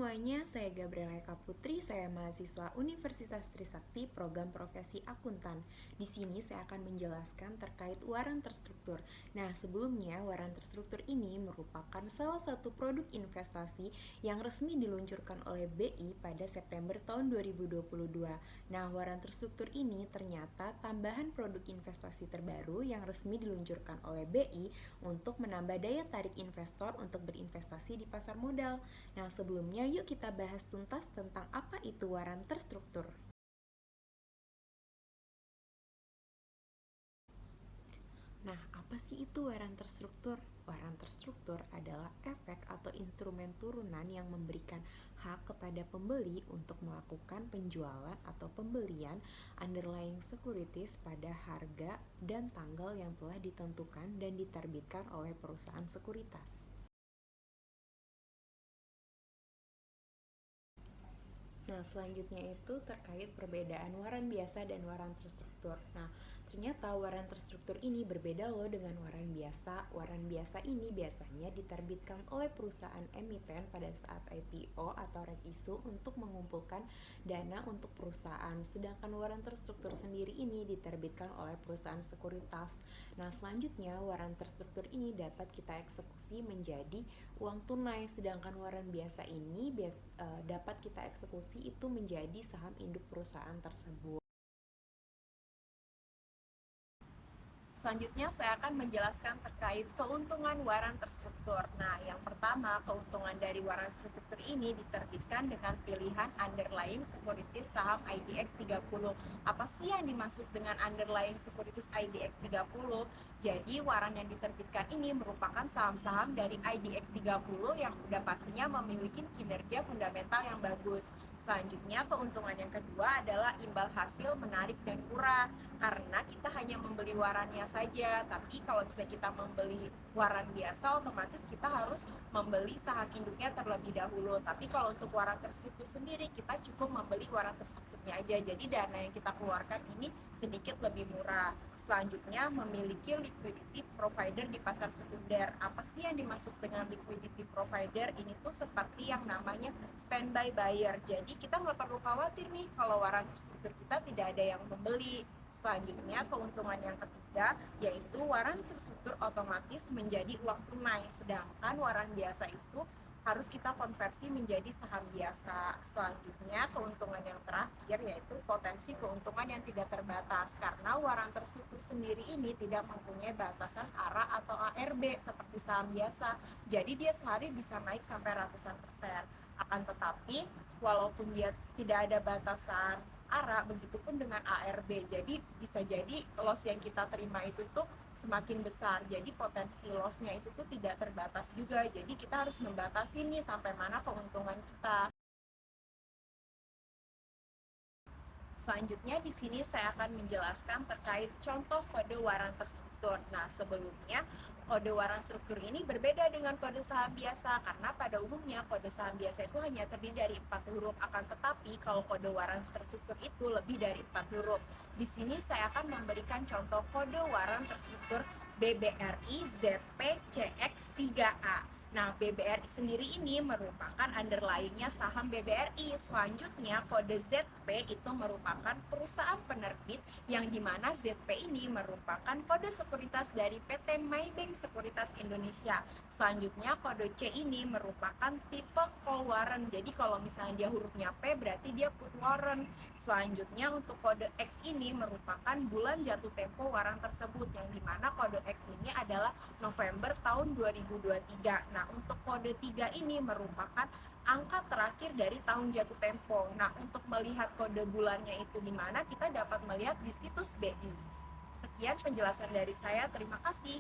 semuanya, saya Gabriela Eka Putri, saya mahasiswa Universitas Trisakti, program profesi akuntan. Di sini saya akan menjelaskan terkait waran terstruktur. Nah, sebelumnya waran terstruktur ini merupakan salah satu produk investasi yang resmi diluncurkan oleh BI pada September tahun 2022. Nah, waran terstruktur ini ternyata tambahan produk investasi terbaru yang resmi diluncurkan oleh BI untuk menambah daya tarik investor untuk berinvestasi di pasar modal. Nah, sebelumnya yuk kita bahas tuntas tentang apa itu waran terstruktur. Nah, apa sih itu waran terstruktur? Waran terstruktur adalah efek atau instrumen turunan yang memberikan hak kepada pembeli untuk melakukan penjualan atau pembelian underlying securities pada harga dan tanggal yang telah ditentukan dan diterbitkan oleh perusahaan sekuritas. Nah, selanjutnya itu terkait perbedaan waran biasa dan waran terstruktur. Nah, ternyata waran terstruktur ini berbeda loh dengan waran biasa. Waran biasa ini biasanya diterbitkan oleh perusahaan emiten pada saat IPO atau reg issue untuk mengumpulkan dana untuk perusahaan. Sedangkan waran terstruktur sendiri ini diterbitkan oleh perusahaan sekuritas. Nah, selanjutnya waran terstruktur ini dapat kita eksekusi menjadi uang tunai, sedangkan waran biasa ini dapat kita eksekusi itu menjadi saham induk perusahaan tersebut. Selanjutnya saya akan menjelaskan terkait keuntungan waran terstruktur. Nah, yang pertama, keuntungan dari waran terstruktur ini diterbitkan dengan pilihan underlying securities saham IDX 30. Apa sih yang dimaksud dengan underlying securities IDX 30? Jadi, waran yang diterbitkan ini merupakan saham-saham dari IDX 30 yang sudah pastinya memiliki kinerja fundamental yang bagus. Selanjutnya, keuntungan yang kedua adalah imbal hasil menarik dan murah, karena kita hanya membeli warannya saja. Tapi kalau misalnya kita membeli waran biasa, otomatis kita harus membeli saham induknya terlebih dahulu. Tapi kalau untuk waran terstruktur sendiri, kita cukup membeli waran terstrukturnya aja. Jadi dana yang kita keluarkan ini sedikit lebih murah. Selanjutnya, memiliki liquidity provider di pasar sekunder. Apa sih yang dimaksud dengan liquidity provider? Ini tuh seperti yang namanya standby buyer. Jadi kita nggak perlu khawatir nih kalau waran terstruktur kita tidak ada yang membeli. Selanjutnya, keuntungan yang ketiga yaitu waran terstruktur otomatis menjadi uang tunai, sedangkan waran biasa itu harus kita konversi menjadi saham biasa. Selanjutnya, keuntungan yang terakhir yaitu potensi keuntungan yang tidak terbatas, karena waran terstruktur sendiri ini tidak mempunyai batasan ARA atau ARB seperti saham biasa. Jadi dia sehari bisa naik sampai ratusan persen. Akan tetapi, walaupun dia tidak ada batasan ARA, begitupun dengan ARB. Jadi bisa jadi loss yang kita terima itu tuh semakin besar. Jadi potensi lossnya itu tuh tidak terbatas juga. Jadi kita harus membatasi nih sampai mana keuntungan kita. Selanjutnya di sini saya akan menjelaskan terkait contoh kode waran terstruktur. Nah, sebelumnya kode waran struktur ini berbeda dengan kode saham biasa, karena pada umumnya kode saham biasa itu hanya terdiri dari 4 huruf, akan tetapi kalau kode waran terstruktur itu lebih dari 4 huruf. Di sini saya akan memberikan contoh kode waran terstruktur BBRI ZPCX3A. Nah, BBRI sendiri ini merupakan underlying-nya saham BBRI. Selanjutnya, kode ZP itu merupakan perusahaan penerbit yang dimana ZP ini merupakan kode sekuritas dari PT Maybank Sekuritas Indonesia. Selanjutnya, kode C ini merupakan tipe call warrant. Jadi, kalau misalnya dia hurufnya P, berarti dia put warrant. Selanjutnya, untuk kode X ini merupakan bulan jatuh tempo waran tersebut, yang dimana kode X ini adalah November tahun 2023. Nah, untuk kode 3 ini merupakan angka terakhir dari tahun jatuh tempo. Nah, untuk melihat kode bulannya itu di mana, kita dapat melihat di situs BI. Sekian penjelasan dari saya, terima kasih.